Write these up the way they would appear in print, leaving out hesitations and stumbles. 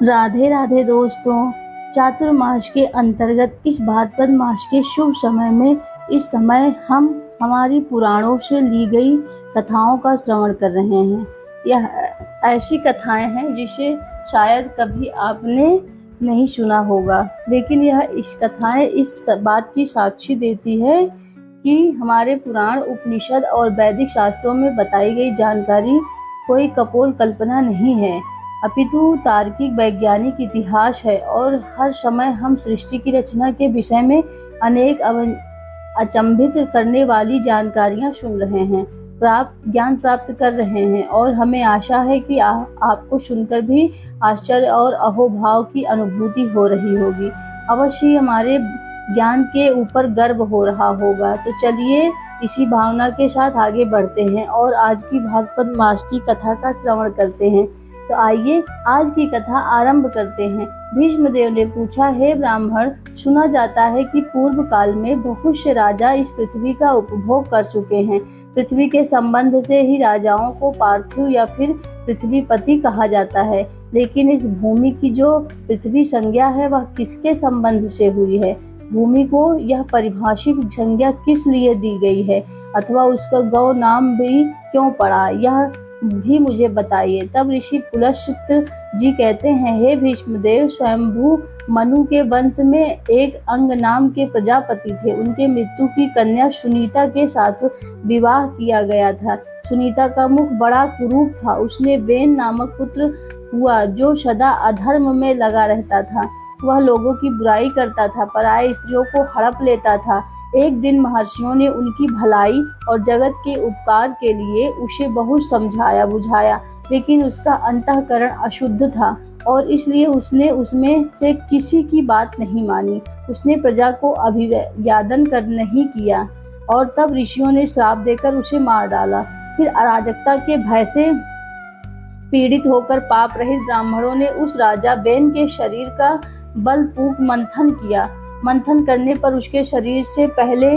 राधे राधे दोस्तों। चातुर्मास के अंतर्गत इस भाद्रपद मास के शुभ समय में इस समय हम हमारी पुराणों से ली गई कथाओं का श्रवण कर रहे हैं। यह ऐसी कथाएं हैं जिसे शायद कभी आपने नहीं सुना होगा, लेकिन इस कथाएं इस बात की साक्षी देती है कि हमारे पुराण, उपनिषद और वैदिक शास्त्रों में बताई गई जानकारी कोई कपोल कल्पना नहीं है, अपितु तार्किक वैज्ञानिक इतिहास है। और हर समय हम सृष्टि की रचना के विषय में अनेक अचंभित करने वाली जानकारियां सुन रहे हैं, ज्ञान प्राप्त कर रहे हैं, और हमें आशा है कि आपको सुनकर भी आश्चर्य और अहोभाव की अनुभूति हो रही होगी। अवश्य ही हमारे ज्ञान के ऊपर गर्व हो रहा होगा। तो चलिए इसी भावना के साथ आगे बढ़ते हैं और आज की भाद्रपद मास की कथा का श्रवण करते हैं। तो आइए आज की कथा आरंभ करते हैं। भीष्मदेव ने पूछा, हे ब्राह्मण, सुना जाता है कि पूर्व काल में बहुत से राजा इस पृथ्वी का उपभोग कर चुके हैं। पृथ्वी के संबंध से ही राजाओं को पार्थिव या फिर पृथ्वीपति कहा जाता है, लेकिन इस भूमि की जो पृथ्वी संज्ञा है वह किसके संबंध से हुई है? भूमि को यह परिभाषिक संज्ञा किस लिए दी गई है, अथवा उसका गौ नाम भी क्यों पड़ा, यह भी मुझे बताइए। तब ऋषि पुलस्त्य जी कहते हैं, हे भीष्मदेव, स्वयंभू मनु के वंश में एक अंग नाम के प्रजापति थे। उनके मृत्यु की कन्या सुनीता के साथ विवाह किया गया था। सुनीता का मुख बड़ा कुरूप था। उसने वेन नामक पुत्र हुआ जो सदा अधर्म में लगा रहता था। वह लोगों की बुराई करता था, पराये स्त्रियों को हड़प लेता था। एक दिन महर्षियों ने उनकी भलाई और जगत के उपकार के लिए उसे बहुत समझाया बुझाया, लेकिन उसका अंतःकरण अशुद्ध था और इसलिए उसने उसमें से किसी की बात नहीं मानी। उसने प्रजा को अभिवादन कर नहीं किया और तब ऋषियों ने श्राप देकर उसे मार डाला। फिर अराजकता के भय से पीड़ित होकर पाप रहित ब्राह्मणों ने उस राजा वेन के शरीर का बलपूर्वक मंथन किया। मंथन करने पर उसके शरीर से पहले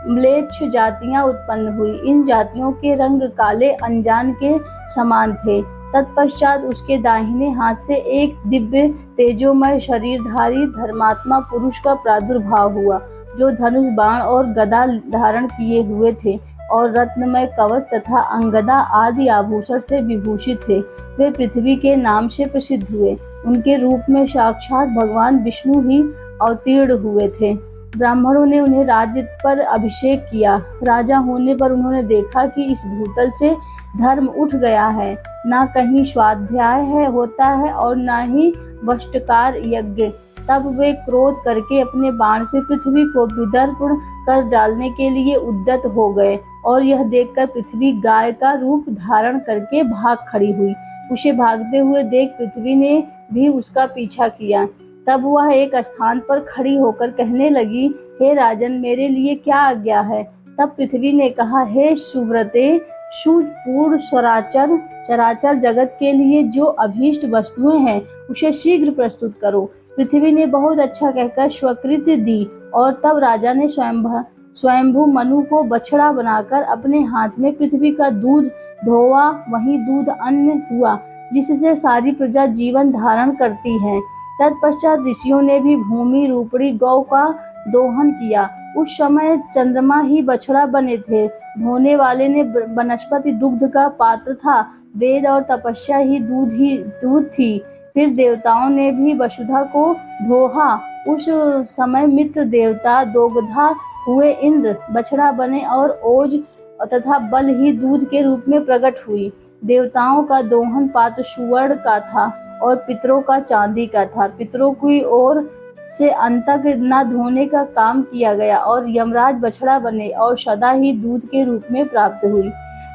म्लेच्छ जातियां उत्पन्न हुई। इन जातियों के रंग काले अनजान के समान थे। तत्पश्चात उसके दाहिने हाथ से एक दिव्य तेजोमय शरीरधारी धर्मात्मा पुरुष का प्रादुर्भाव हुआ, जो धनुष, बाण और गदा धारण किए हुए थे और रत्नमय कवच तथा अंगदा आदि आभूषण से विभूषित थे। वे पृथ्वी के नाम से प्रसिद्ध हुए। उनके रूप में साक्षात भगवान विष्णु ही अवतीर्ण हुए थे। ब्राह्मणों ने उन्हें राज्य पर अभिषेक किया। राजा होने पर उन्होंने देखा कि इस भूतल से धर्म उठ गया है, ना कहीं स्वाध्याय होता है और ना ही वष्टकार यज्ञ। तब वे क्रोध करके अपने बाण से पृथ्वी को विदर्पण कर डालने के लिए उद्यत हो गए और यह देखकर पृथ्वी गाय का रूप धारण करके भाग खड़ी हुई। उसे भागते हुए देख पृथ्वी ने भी उसका पीछा किया। तब वह एक स्थान पर खड़ी होकर कहने लगी, हे राजन, मेरे लिए क्या आज्ञा है? तब पृथ्वी ने कहा, हे सुव्रते, सुपूर्ण चराचर जगत के लिए जो अभीष्ट वस्तुएं हैं उसे शीघ्र प्रस्तुत करो। पृथ्वी ने बहुत अच्छा कहकर स्वीकृति दी और तब राजा ने स्वयंभू मनु को बछड़ा बनाकर अपने हाथ में पृथ्वी का दूध धोवा। वही दूध अन्न हुआ जिससे सारी प्रजा जीवन धारण करती है। तत्पश्चात ऋषियों ने भी भूमि रूपणी गौ का दोहन किया। उस समय चंद्रमा ही बछड़ा बने थे। धोने वाले ने वनस्पति दुग्ध का पात्र था। वेद और तपस्या ही दूध थी। फिर देवताओं ने भी वसुधा को धोहा। उस समय मित्र देवता दोग्धा हुए इंद्र बछड़ा बने और ओज तथा बल ही दूध के रूप में प्रकट हुई। देवताओं का दोहन पात्र सुवर्ण का था और पितरों का चांदी का था। पितरों की ओर से अंतक न धोने का काम किया गया और यमराज बछड़ा बने और सदा ही दूध के रूप में प्राप्त हुई।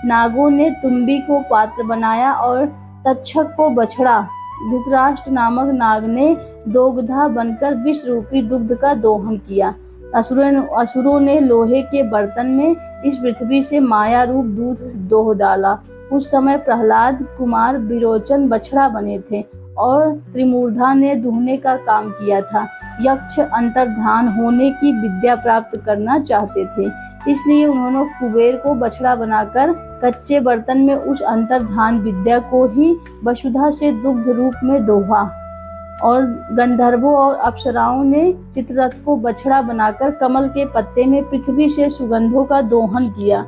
नागों ने तुम्बी को पात्र बनाया और तक्षक को बछड़ा। धृतराष्ट्र नामक नाग ने दोग्धा बनकर विष रूपी दुग्ध का दोहन किया। असुरों ने लोहे के बर्तन में इस पृथ्वी से माया रूप दूध दोह डाला। उस समय प्रहलाद कुमार विरोचन बछड़ा बने थे और त्रिमूर्धा ने दुहने का काम किया था। यक्ष अंतर्धान होने की विद्या प्राप्त करना चाहते थे, इसलिए उन्होंने कुबेर को बछड़ा बनाकर कच्चे बर्तन में उस अंतर्धान विद्या को ही वसुधा से दुग्ध रूप में दोहा। और गंधर्वों और अप्सराओं ने चित्ररथ को बछड़ा बनाकर कमल के पत्ते में पृथ्वी से सुगंधों का दोहन किया।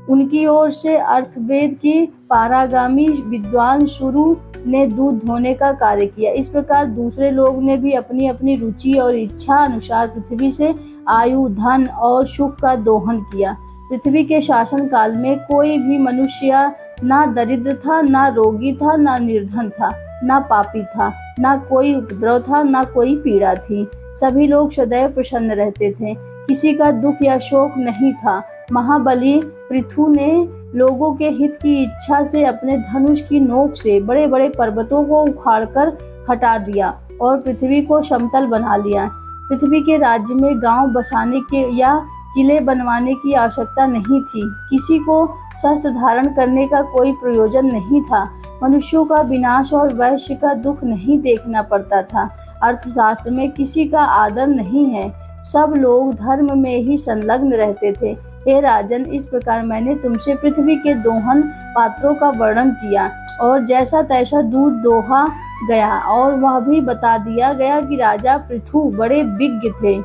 उनकी ओर से अर्थवेद की पारागामी विद्वान शुरू ने दूध धोने का कार्य किया। इस प्रकार दूसरे लोग ने भी अपनी अपनी रुचि और इच्छा अनुसार पृथ्वी से आयु, धन और सुख का दोहन किया। पृथ्वी के शासन काल में कोई भी मनुष्य ना दरिद्र था, ना रोगी था, ना निर्धन था, ना पापी था, ना कोई उपद्रव था, ना कोई पीड़ा थी। सभी लोग सदैव प्रसन्न रहते थे, किसी का दुख या शोक नहीं था। महाबली पृथु ने लोगों के हित की इच्छा से अपने धनुष की नोक से बड़े बड़े पर्वतों को उखाड़कर हटा दिया और पृथ्वी को समतल बना लिया। पृथ्वी के राज्य में गांव बसाने के या किले बनवाने की आवश्यकता नहीं थी। किसी को शस्त्र धारण करने का कोई प्रयोजन नहीं था। मनुष्यों का विनाश और वैश्य का दुख नहीं देखना पड़ता था। अर्थशास्त्र में किसी का आदर नहीं है, सब लोग धर्म में ही संलग्न रहते थे। हे राजन, इस प्रकार मैंने तुमसे पृथ्वी के दोहन पात्रों का वर्णन किया और जैसा तैसा दूध दोहा गया और वह भी बता दिया गया कि राजा पृथु बड़े विज्ञ थे।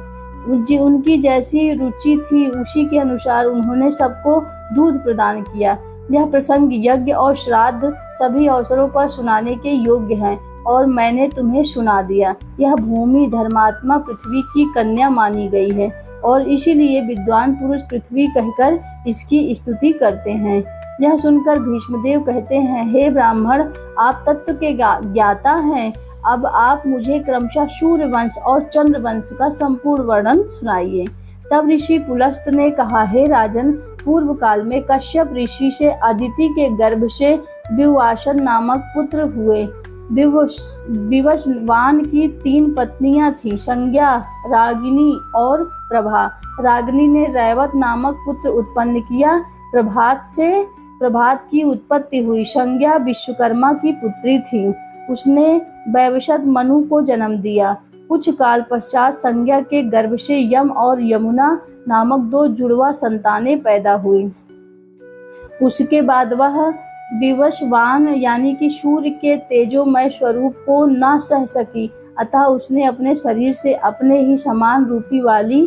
उनकी जैसी रुचि थी उसी के अनुसार उन्होंने सबको दूध प्रदान किया। यह प्रसंग यज्ञ और श्राद्ध सभी अवसरों पर सुनाने के योग्य है और मैंने तुम्हें सुना दिया। यह भूमि धर्मात्मा पृथ्वी की कन्या मानी गई है और इसीलिए विद्वान पुरुष पृथ्वी कहकर इसकी स्तुति करते हैं। यह सुनकर भीष्मदेव कहते हैं, हे ब्राह्मण, आप तत्व के ज्ञाता हैं। अब आप मुझे क्रमशः सूर्य वंश और चंद्र वंश का संपूर्ण वर्णन सुनाइए। तब ऋषि पुलस्त ने कहा, हे राजन, पूर्व काल में कश्यप ऋषि से अदिति के गर्भ से विवासन नामक पुत्र हुए। विवस्वान की 3 पत्नियां थीं, संज्ञा, रागिनी और प्रभा। रागिनी ने रैवत नामक पुत्र उत्पन्न किया। प्रभात की उत्पत्ति हुई। संज्ञा विश्वकर्मा की पुत्री थी, उसने वैवस्वत मनु को जन्म दिया। कुछ काल पश्चात संज्ञा के गर्भ से यम और यमुना नामक 2 जुड़वा संतानें पैदा हुई। उसके बाद वह विवस्वान यानी कि सूर्य के तेजोमय स्वरूप को न सह सकी, अतः उसने अपने शरीर से अपने ही समान रूपी वाली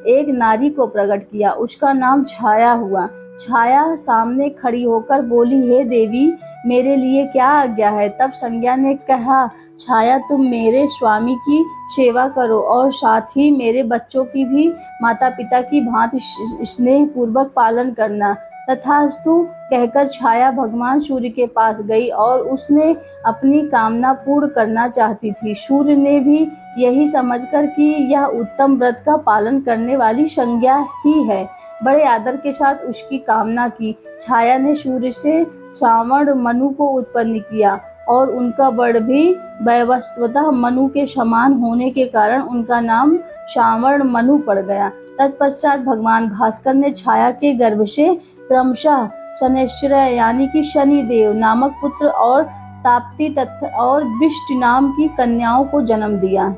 एक नारी को प्रकट किया। उसका नाम छाया हुआ। छाया सामने खड़ी होकर बोली, हे देवी, मेरे लिए क्या आज्ञा है? तब संज्ञा ने कहा, छाया, तुम मेरे स्वामी की सेवा करो और साथ ही मेरे बच्चों की भी माता पिता की भांति स्नेह पूर्वक पालन करना। तथास्तु कहकर छाया भगवान सूर्य के पास गई और उसने अपनी कामना पूर्ण करना चाहती थी। सूर्य ने भी यही समझकर कि यह उत्तम व्रत का पालन करने वाली संज्ञा ही है, बड़े आदर के साथ उसकी कामना की। छाया ने सूर्य से श्रावण मनु को उत्पन्न किया और उनका वर्ण भी वैवस्वतः मनु के समान होने के कारण उनका नाम श्रावण मनु पड़ गया। तत्पश्चात भगवान भास्कर ने छाया के गर्भ से क्रमशः शनैश्चर यानी कि शनिदेव नामक पुत्र और ताप्ती तथा और विष्टि नाम की कन्याओं को जन्म दिया।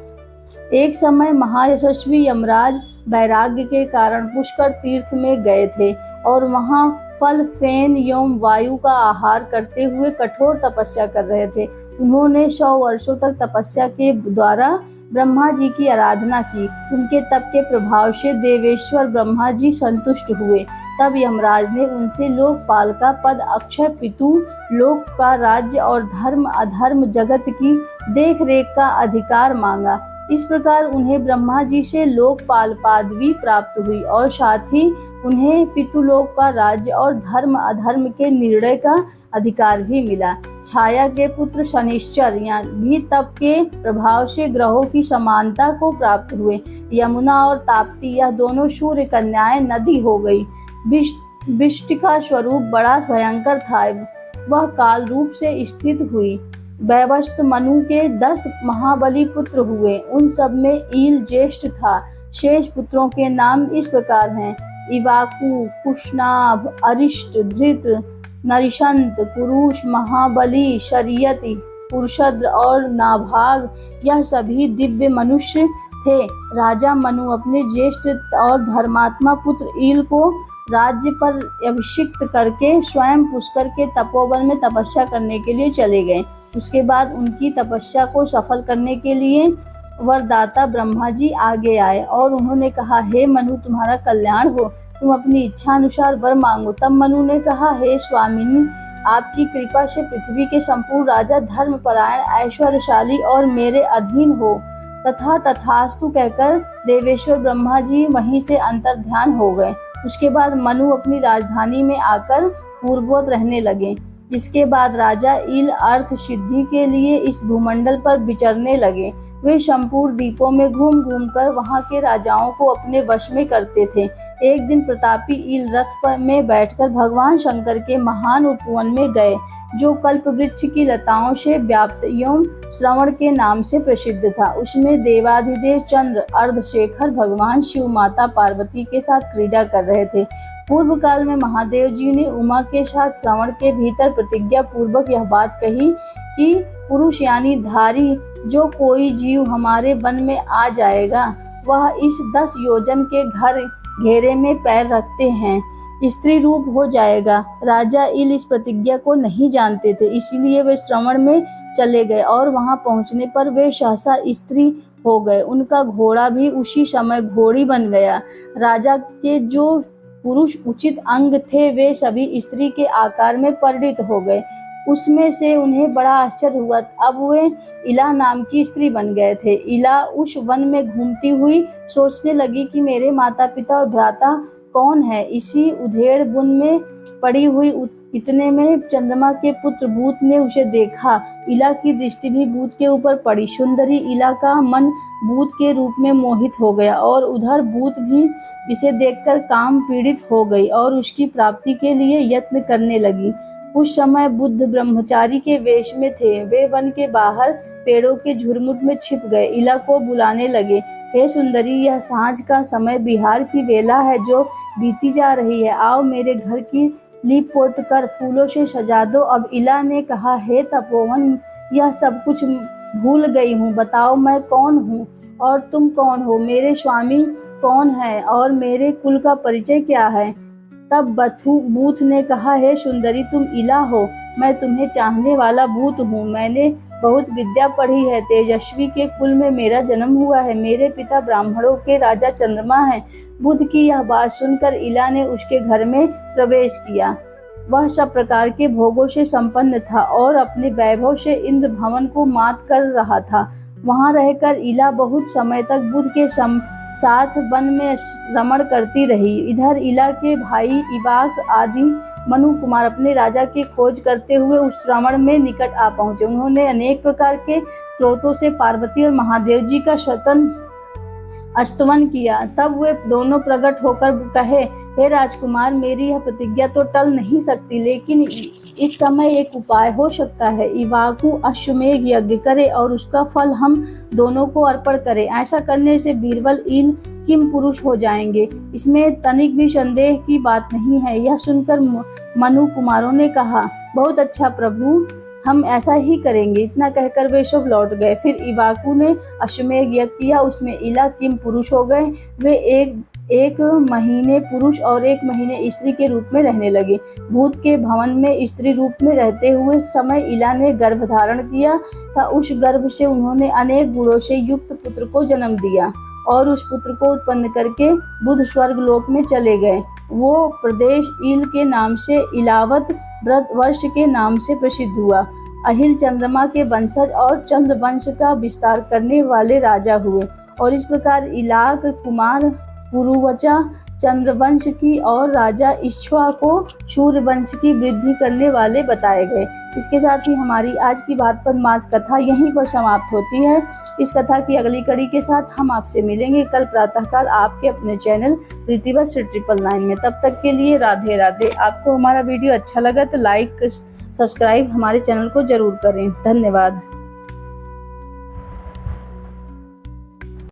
एक समय महायशस्वी यमराज वैराग्य के कारण पुष्कर तीर्थ में गए थे और वहां फल, फेन एवं वायु का आहार करते हुए कठोर तपस्या कर रहे थे। उन्होंने 100 वर्षों तक तपस्या के द्वारा ब्रह्मा जी की आराधना की। उनके तप के प्रभाव से देवेश्वर ब्रह्मा जी संतुष्ट हुए। तब यमराज ने उनसे लोकपाल का पद, अक्षय पितु लोक का राज्य और धर्म अधर्म जगत की देख रेख का अधिकार मांगा। इस प्रकार उन्हें ब्रह्मा जी से लोकपाल पदवी प्राप्त हुई और साथ ही उन्हें पितुलोक का राज्य और धर्म अधर्म के निर्णय का अधिकार भी मिला। छाया के पुत्र शनिश्चर भी तप के प्रभाव से ग्रहों की समानता को प्राप्त हुए। यमुना और ताप्ती यह दोनों सूर्य कन्याएं नदी हो गई। विष्टि का स्वरूप बड़ा भयंकर था, वह काल रूप से स्थित हुई। वैवस्वत मनु के 10 महाबली पुत्र हुए, उन सब में ईल ज्येष्ठ था। शेष पुत्रों के नाम इस प्रकार हैं, इवाकु, कुशनाभ, अरिष्ट, धृत, नरिशंत, कुरुष, महाबली, शरियति, पुरुषद्र और नाभाग। यह सभी दिव्य मनुष्य थे। राजा मनु अपने ज्येष्ठ और धर्मात्मा पुत्र ईल को राज्य पर अभिषिक्त करके स्वयं पुष्कर के तपोवन में तपस्या करने के लिए चले गए। उसके बाद उनकी तपस्या को सफल करने के लिए वरदाता ब्रह्मा जी आगे आए और उन्होंने कहा, हे मनु, तुम्हारा कल्याण हो, तुम अपनी इच्छा अनुसार वर मांगो। तब मनु ने कहा, हे स्वामिनी, आपकी कृपा से पृथ्वी के संपूर्ण राजा धर्मपरायण, ऐश्वर्यशाली और मेरे अधीन हो। तथा तथास्तु कहकर देवेश्वर ब्रह्मा जी वहीं से अंतर्ध्यान हो गए। उसके बाद मनु अपनी राजधानी में आकर पूर्ववत रहने लगे। इसके बाद राजा इल अर्थ सिद्धि के लिए इस भूमंडल पर विचरने लगे। वे संपूर्ण द्वीपों में घूम घूम कर वहाँ के राजाओं को अपने वश में करते थे। एक दिन प्रतापी इल रथ पर में बैठकर भगवान शंकर के महान उपवन में गए, जो कल्प वृक्ष की लताओं से व्याप्त एवं श्रवण के नाम से प्रसिद्ध था। उसमें देवाधिदेव चंद्र अर्धशेखर भगवान शिव माता पार्वती के साथ क्रीड़ा कर रहे थे। पूर्व काल में महादेव जी ने उमा के साथ श्रवण के भीतर प्रतिज्ञा पूर्वक यह बात कही कि पुरुष यानी धारी जो कोई जीव हमारे वन में आ जाएगा, वह इस 10 योजन के घर घेरे में पैर रखते हैं स्त्री रूप हो जाएगा। राजा इल इस प्रतिज्ञा को नहीं जानते थे, इसीलिए वे श्रवण में चले गए और वहां पहुंचने पर वे सहसा स्त्री हो गए। उनका घोड़ा भी उसी समय घोड़ी बन गया। राजा के जो पुरुष उचित अंग थे, वे सभी स्त्री के आकार में परिणत हो गए। उसमें से उन्हें बड़ा आश्चर्य हुआ। अब वे इला नाम की स्त्री बन गए थे। इला उस वन में घूमती हुई सोचने लगी कि मेरे माता पिता और भ्राता कौन है। इसी उधेड़ बुन में पड़ी हुई इतने में चंद्रमा के पुत्र बूत ने उसे देखा। इला की दृष्टि भी बूत के ऊपर पड़ी। सुंदरी इला का मन बूत के रूप में मोहित हो गया और उधर बूत भी इसे देखकर काम पीड़ित हो गई और उसकी प्राप्ति के लिए यत्न करने लगी। उस समय बुद्ध ब्रह्मचारी के वेश में थे। वे वन के बाहर पेड़ों के झुरमुट में छिप गए। इला को बुलाने लगे, हे सुंदरी, यह सांझ का समय बिहार की बेला है जो बीती जा रही है। आओ मेरे घर की लीप पोत कर फूलों से सजा दो। अब इला ने कहा, हे तपोवन, यह सब कुछ भूल गई हूँ। बताओ मैं कौन हूँ और तुम कौन हो, मेरे स्वामी कौन है और मेरे कुल का परिचय क्या है। तब बूथ ने कहा, हे सुंदरी, तुम इला हो, मैं तुम्हें चाहने वाला भूत हूँ। मैंने बहुत विद्या पढ़ी है, तेजस्वी के कुल में मेरा जन्म हुआ है। मेरे पिता ब्राह्मणों के राजा चंद्रमा हैं। बुद्ध की यह बात सुनकर इला ने उसके घर में प्रवेश किया। वह सब प्रकार के भोगों से संपन्न था और अपने वैभव से इंद्र भवन को मात कर रहा था। वहां रहकर इला बहुत समय तक बुद्ध के साथ वन में रमण करती रही। इधर इला के भाई इबाक आदि मनु कुमार अपने राजा की खोज करते हुए उस श्रवण में निकट आ पहुंचे। उन्होंने अनेक प्रकार के स्रोतों से पार्वती और महादेव जी का स्तवन किया। तब वे दोनों प्रकट होकर कहे, हे राजकुमार, मेरी यह प्रतिज्ञा तो टल नहीं सकती, लेकिन इस समय एक उपाय हो सकता है। इवाकु अश्वमेघ यज्ञ करे और उसका फल हम दोनों को अर्पण करें। ऐसा करने से बीरबल इल किम पुरुष हो जाएंगे, इसमें तनिक भी संदेह की बात नहीं है। यह सुनकर मनु कुमारों ने कहा, बहुत अच्छा प्रभु, हम ऐसा ही करेंगे। इतना कहकर वे सब लौट गए। फिर इवाकु ने अश्वमेघ यज्ञ किया, उसमें इला किम पुरुष हो गए। वे एक महीने पुरुष और 1 महीने स्त्री के रूप में रहने लगे। भूत के भवन में स्त्री रूप में रहते हुए समय इला ने गर्भ धारण किया था। उस गर्भ से उन्होंने अनेक गुणों से युक्त पुत्र को जन्म दिया और उस पुत्र को उत्पन्न करके बुध स्वर्ग लोक में चले गए। वो प्रदेश इल के नाम से इलावत व्रत वर्ष के नाम से प्रसिद्ध हुआ। अहिल चंद्रमा के वंशज और चंद्र वंश का विस्तार करने वाले राजा हुए और इस प्रकार इलाक कुमार पुरुवचा चंद्रवंश की और राजा इक्ष्वा को सूर्य वंश की वृद्धि करने वाले बताए गए। इसके साथ ही हमारी आज की भाद्रपद मास कथा यहीं पर समाप्त होती है। इस कथा की अगली कड़ी के साथ हम आपसे मिलेंगे कल प्रातःकाल आपके अपने चैनल प्रीतिवत 999 में। तब तक के लिए राधे राधे। आपको हमारा वीडियो अच्छा लगा तो लाइक सब्सक्राइब हमारे चैनल को जरूर करें। धन्यवाद।